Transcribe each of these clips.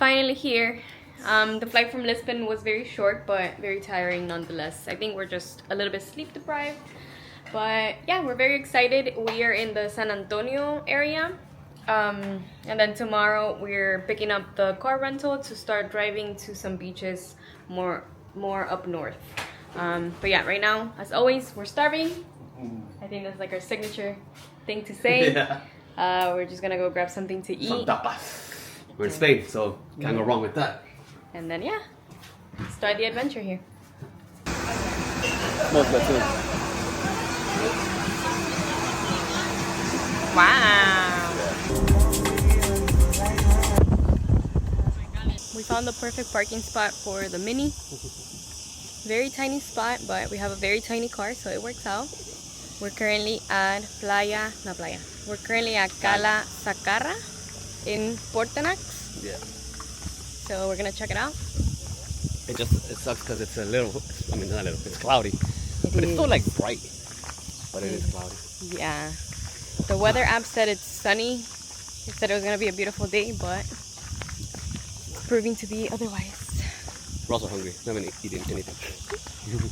finally here. The flight from Lisbon was very short but very tiring nonetheless. I think we're just a little bit sleep deprived. But yeah, we're very excited. We are in the San Antonio area. And then tomorrow we're picking up the car rental to start driving to some beaches more up north. But yeah, right now, as always, we're starving. I think that's like our signature thing to say. Yeah. We're just gonna go grab something to eat. Some tapas. We're in Spain, so can't go wrong with that. And then yeah, start the adventure here. Wow. We found the perfect parking spot for the Mini. Very tiny spot, but we have a very tiny car, so it works out. We're currently at We're currently at Cala Sacarra in Portanax. Yeah. So we're gonna check it out. It sucks because it's a little, I mean not a little, it's cloudy. But it's still like bright. But it is cloudy. Yeah. The weather app said it's sunny. It said it was gonna be a beautiful day, but it's proving to be otherwise. We're also hungry. We haven't eaten anything.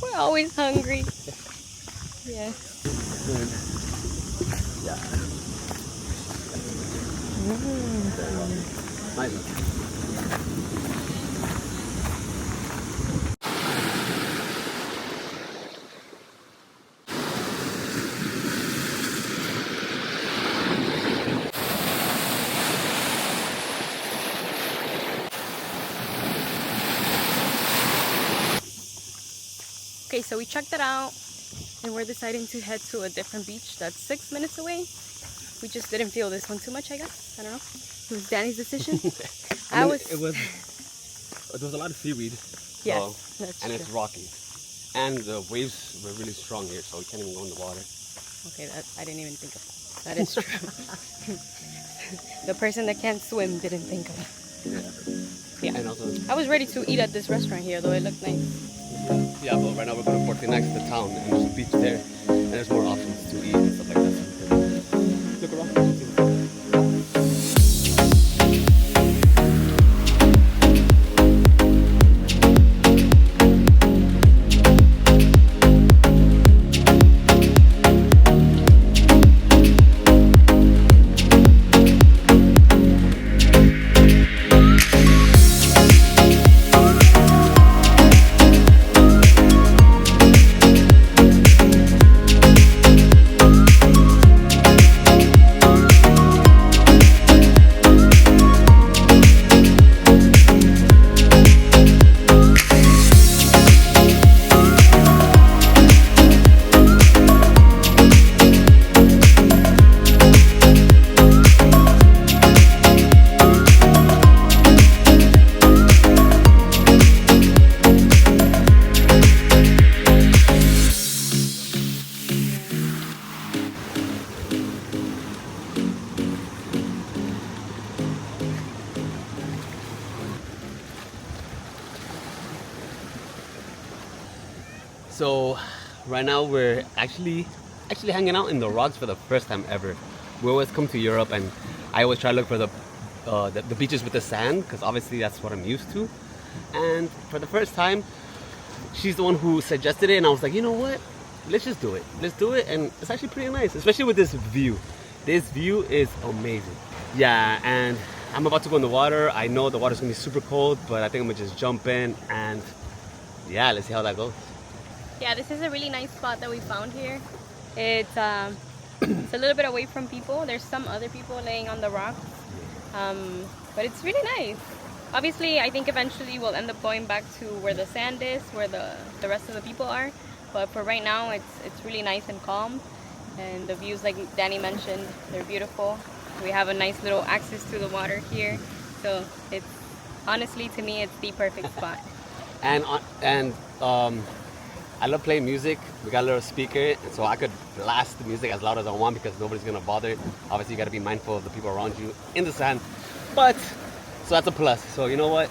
We're always hungry. Yes. Yeah. Nice. Okay, so we checked it out and we're deciding to head to a different beach that's 6 minutes away. We just didn't feel this one too much, I guess. I don't know. It was Danny's decision. There was a lot of seaweed. Yes, that's and true. it's rocky. And the waves were really strong here, so we can't even go in the water. Okay, that I didn't even think of. That is true. The person that can't swim didn't think of it. Yeah. And also, I was ready to eat at this restaurant here, though it looked nice. yeah, but right now we're going to Portinax, the town, and there's a beach there, and there's more options to eat and stuff like that. So we can look around. So right now we're actually hanging out in the rocks for the first time ever. We always come to Europe and I always try to look for the beaches with the sand because obviously that's what I'm used to. And for the first time, she's the one who suggested it and I was like, you know what? Let's just do it. Let's do it, and it's actually pretty nice, especially with this view. This view is amazing. Yeah, and I'm about to go in the water. I know the water's gonna be super cold, but I think I'm gonna just jump in and yeah, let's see how that goes. Yeah, this is a really nice spot that we found here. It's it's a little bit away from people. There's some other people laying on the rocks, but it's really nice. Obviously, I think eventually we'll end up going back to where the sand is, where the rest of the people are. But for right now, it's really nice and calm, and the views, like Danny mentioned, they're beautiful. We have a nice little access to the water here, so it's honestly, to me, it's the perfect spot. And I love playing music. We got a little speaker, so I could blast the music as loud as I want because nobody's gonna bother. Obviously, you gotta be mindful of the people around you in the sand. But, so that's a plus. So you know what?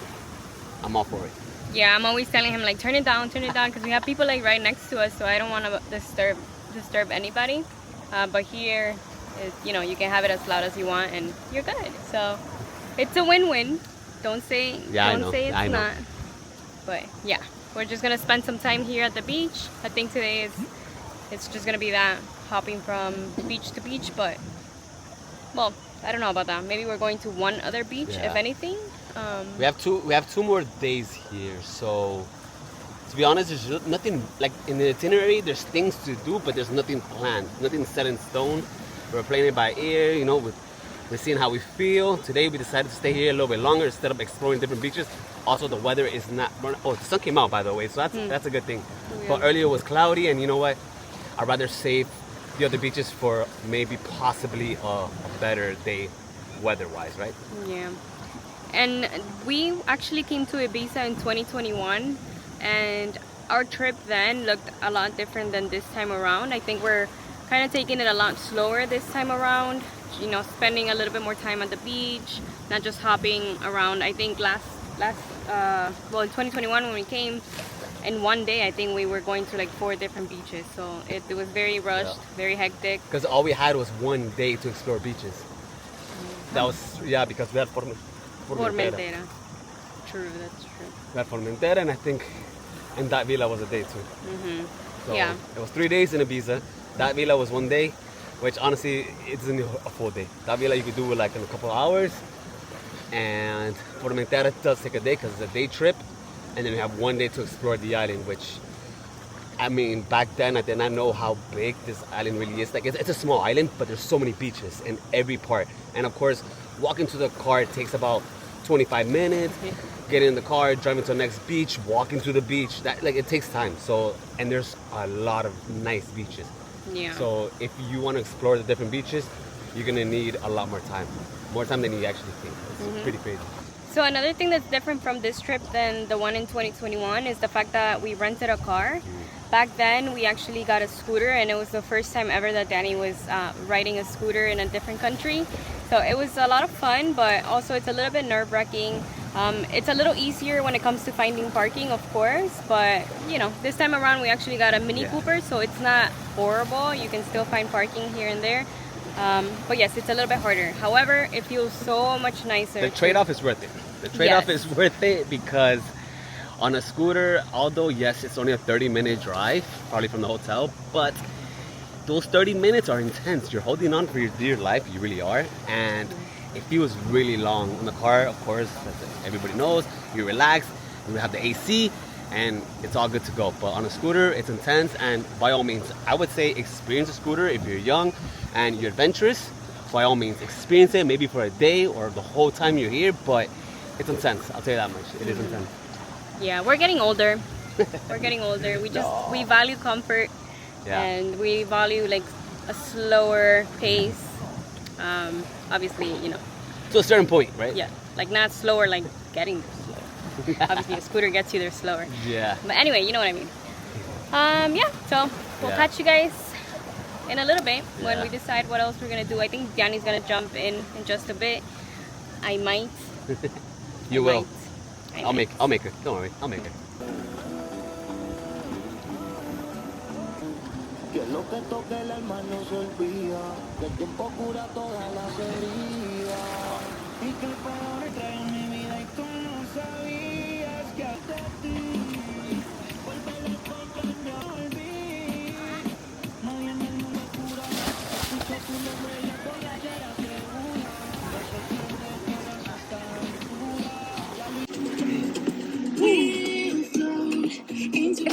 I'm all for it. Yeah, I'm always telling him like, turn it down, because we have people like right next to us, so I don't want to disturb anybody. But here, you know, you can have it as loud as you want, and you're good. So it's a win-win. Don't say, Yeah, I don't know. say it's I know. not. But yeah, we're just gonna spend some time here at the beach. I think today it's just gonna be that, hopping from beach to beach. But well, I don't know about that. Maybe we're going to one other beach, if Yeah. anything. We have two more days here, so to be honest, there's nothing like in the itinerary. There's things to do, but there's nothing planned, nothing set in stone. We're playing it by ear, you know. We're seeing how we feel. Today we decided to stay here a little bit longer instead of exploring different beaches. Also, the weather is not. Oh, the sun came out, by the way, so that's a good thing. Yeah. But earlier it was cloudy, and you know what? I'd rather save the other beaches for maybe possibly a better day, weather-wise, right? Yeah. And we actually came to Ibiza in 2021, and our trip then looked a lot different than this time around. I think we're kind of taking it a lot slower this time around, you know, spending a little bit more time at the beach, not just hopping around. I think well, in 2021 when we came, in one day I think we were going to like 4 different beaches, so it was very rushed, very hectic. Because all we had was one day to explore beaches. That was, yeah, because we had Formentera. True, that's true. We had Formentera, and I think and Dalt Vila was a day too. So Yeah. it was 3 days in Ibiza. Dalt Vila was 1 day, which honestly isn't a full day. Dalt Vila you could do like in a couple of hours, and Formentera does take a day because it's a day trip, and then we have 1 day to explore the island. Which, I mean, back then I did not know how big this island really is. Like it's a small island, but there's so many beaches in every part, and of course, walking to the car takes about 25 minutes. Getting in the car, driving to the next beach, walking to the beach, that like it takes time. So, and there's a lot of nice beaches. Yeah. So if you want to explore the different beaches, you're gonna need a lot more time than you actually think. It's pretty crazy. So another thing that's different from this trip than the one in 2021 is the fact that we rented a car. Back then, we actually got a scooter, and it was the first time ever that Danny was riding a scooter in a different country. So it was a lot of fun, but also it's a little bit nerve-wracking. It's a little easier when it comes to finding parking, of course, but you know, this time around we actually got a Mini Cooper, so it's not horrible. You can still find parking here and there. But yes, it's a little bit harder. However, it feels so much nicer. The trade-off is worth it. The trade-off is worth it because on a scooter, although yes, it's only a 30-minute drive, probably from the hotel, but those 30 minutes are intense. You're holding on for your dear life, you really are, and it feels really long. In the car, of course, as everybody knows, you relax, you have the AC, and it's all good to go. But on a scooter, it's intense, and by all means, I would say experience a scooter if you're young and you're adventurous. By all means, experience it, maybe for a day or the whole time you're here, but it's intense, I'll tell you that much. It is intense. Yeah, we're getting older. We're getting older. We value comfort, and we value like a slower pace. Obviously, you know. To a certain point, right? Yeah, like not slower, like getting there slower. Obviously, a scooter gets you there slower. Yeah. But anyway, you know what I mean. Yeah, so we'll catch you guys in a little bit when we decide what else we're gonna do. I think Danny's gonna jump in just a bit. I might. You will. I I'll might. make her. Don't worry, I'll make her. Que lo que toque el alma no se olvida, que el tiempo cura todas las heridas. Y que el peor trae en mi vida y tú no sabías que hasta ti. Vuelve loco que me olvidé. Nadie en el mundo cura. Escucho tu nombre y voy a llegar a segura. Eso siempre todas hasta altura. We float into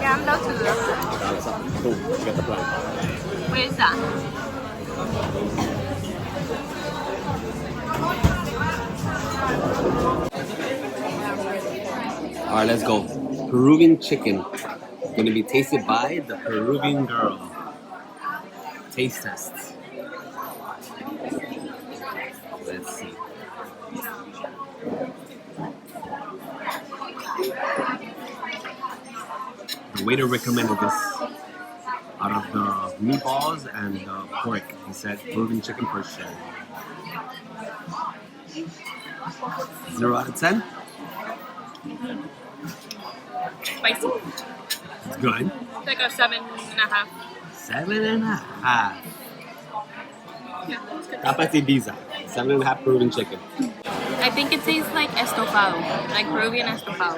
Yeah, I'm down to do that. Cool, you got the plan. What is that? Alright, let's go. Peruvian chicken. Going to be tasted by the Peruvian girl. Taste test. Let's see. The waiter recommended this. Out of the meatballs and the pork, he said Peruvian chicken for sure. 0 out of 10? Spicy. It's good. It's like a 7.5. 7.5. Yeah, it's good. Tapas Ibiza. 7.5 Peruvian chicken. I think it tastes like estofado, like Peruvian estofado.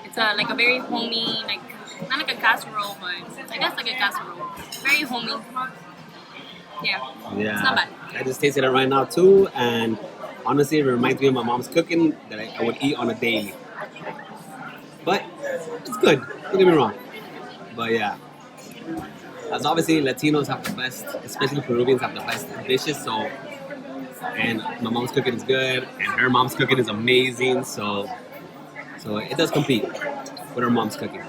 It's like a very homey, like not like a casserole, but I guess like a casserole. Very homey. Yeah. Yeah. It's not bad. I just tasted it right now too, and honestly, it reminds me of my mom's cooking that I would eat on a daily. But it's good. Don't get me wrong. But yeah. As obviously Latinos have the best, especially Peruvians have the best dishes, so and my mom's cooking is good and her mom's cooking is amazing, so it does compete with her mom's cooking.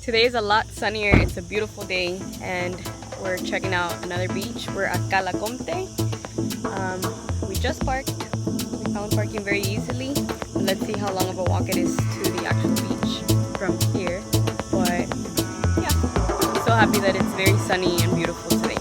Today is a lot sunnier. It's a beautiful day and we're checking out another beach. We're at Cala Comte. We just parked. We found parking very easily. Let's see how long of a walk it is to the actual beach from here. But yeah, I'm so happy that it's very sunny and beautiful today.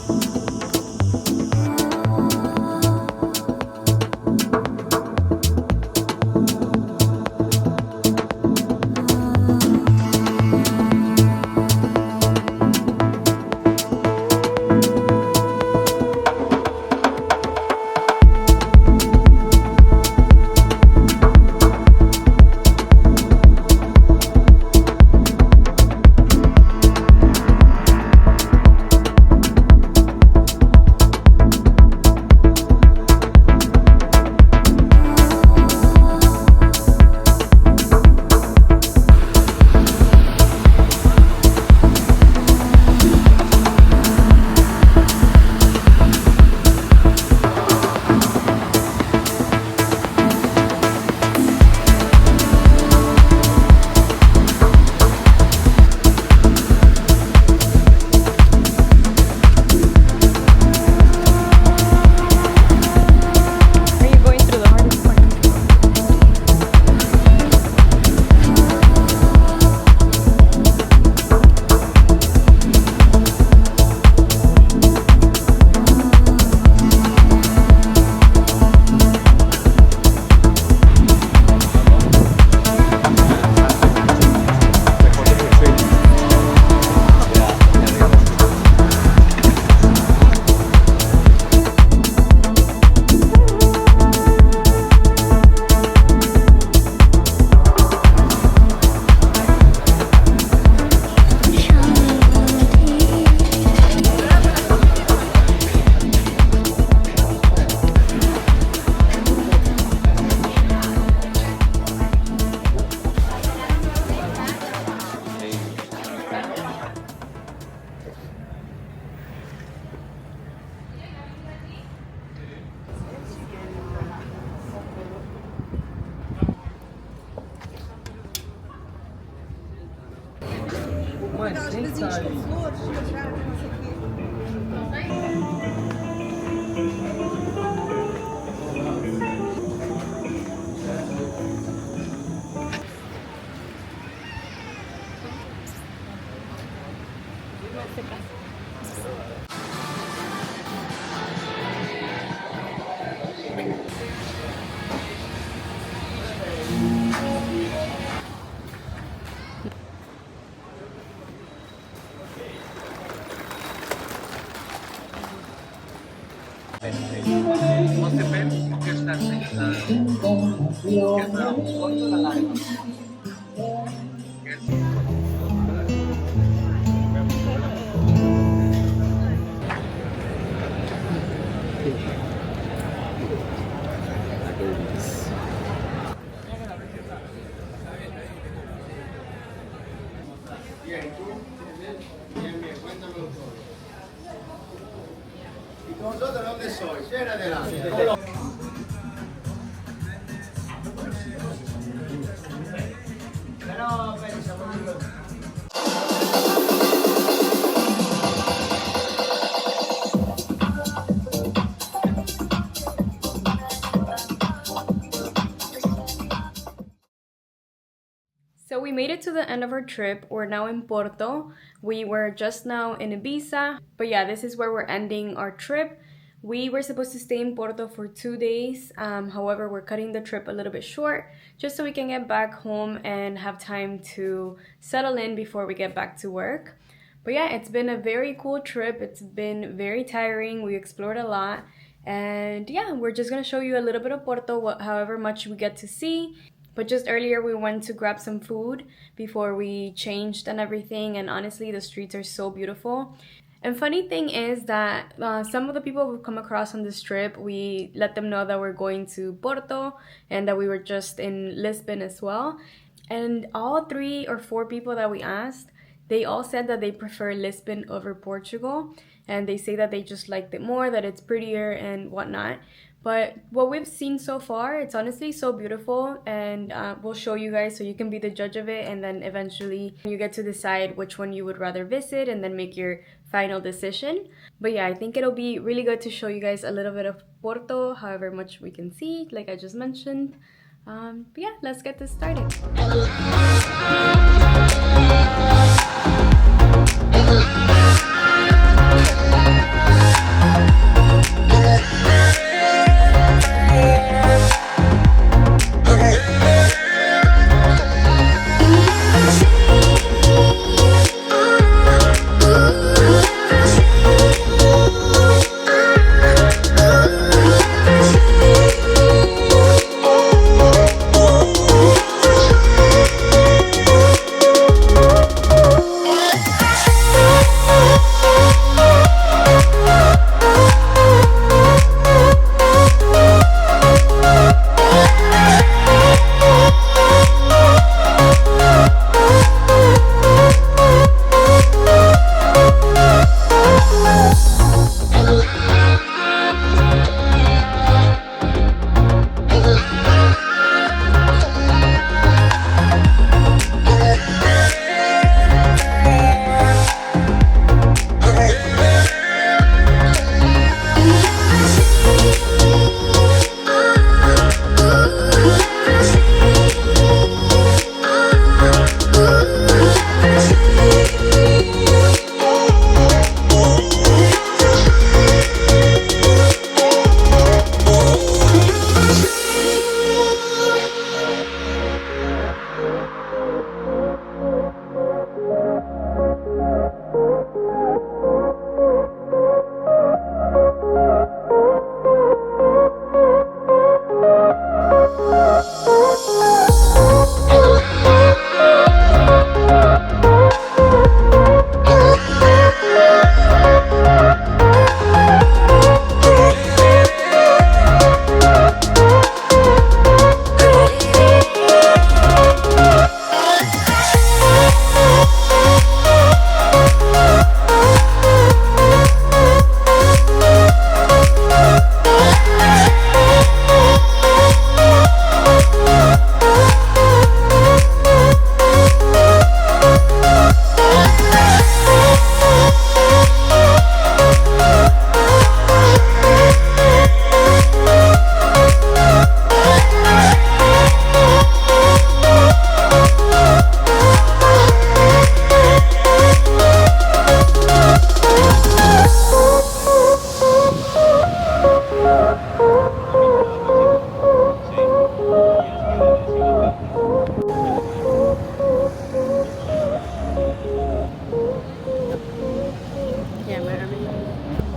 ¿Vosotros dónde sois? Ven adelante. So we made it to the end of our trip. We're now in Porto. We were just now in Ibiza. But yeah, this is where we're ending our trip. We were supposed to stay in Porto for 2 days. However, we're cutting the trip a little bit short just so we can get back home and have time to settle in before we get back to work. But yeah, it's been a very cool trip. It's been very tiring. We explored a lot. And yeah, we're just going to show you a little bit of Porto, however much we get to see. But just earlier we went to grab some food before we changed and everything, and honestly the streets are so beautiful. And funny thing is that some of the people we've come across on this trip, we let them know that we're going to Porto and that we were just in Lisbon as well. And all 3 or 4 people that we asked, they all said that they prefer Lisbon over Portugal, and they say that they just liked it more, that it's prettier and whatnot. But what we've seen so far, it's honestly so beautiful, and we'll show you guys so you can be the judge of it, and then eventually you get to decide which one you would rather visit and then make your final decision. But yeah, I think it'll be really good to show you guys a little bit of Porto, however much we can see, like I just mentioned. But yeah, let's get this started.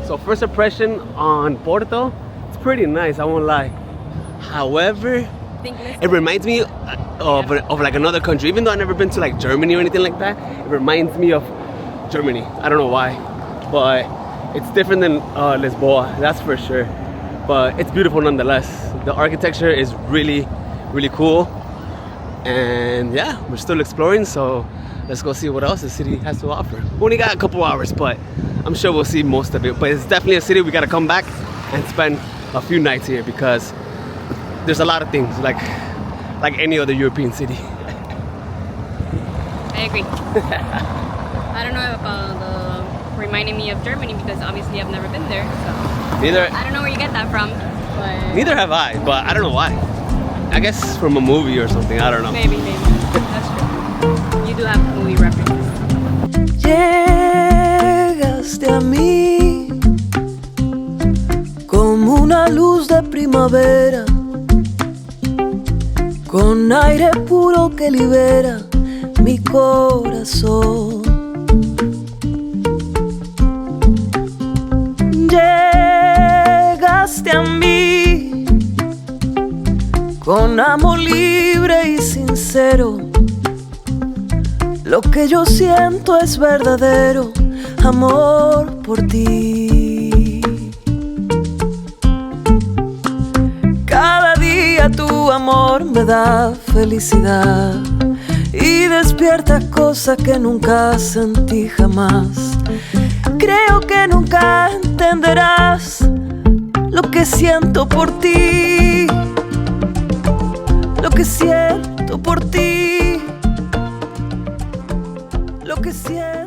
So first impression on Porto, it's pretty nice, I won't lie. However, it reminds me of like another country. Even though I've never been to like Germany or anything like that, it reminds me of Germany. I don't know why, but it's different than Lisboa, that's for sure. But it's beautiful nonetheless. The architecture is really, really cool. And yeah, we're still exploring, so let's go see what else the city has to offer. We only got a couple hours, but I'm sure we'll see most of it. But it's definitely a city we gotta come back and spend a few nights here, because there's a lot of things like any other European city. I agree. I don't know about reminding me of Germany, because obviously I've never been there, so Neither. I don't know where you get that from. But Neither have I, but I don't know why. I guess from a movie or something, I don't know. Maybe. That's true. do have movie references. Llegaste a mí como una luz de primavera, con aire puro que libera mi corazón. Llegaste a mí con amor libre y sincero. Lo que yo siento es verdadero amor por ti. Cada día tu amor me da felicidad y despierta cosas que nunca sentí jamás. Creo que nunca entenderás lo que siento por ti, lo que siento por ti, lo que siento.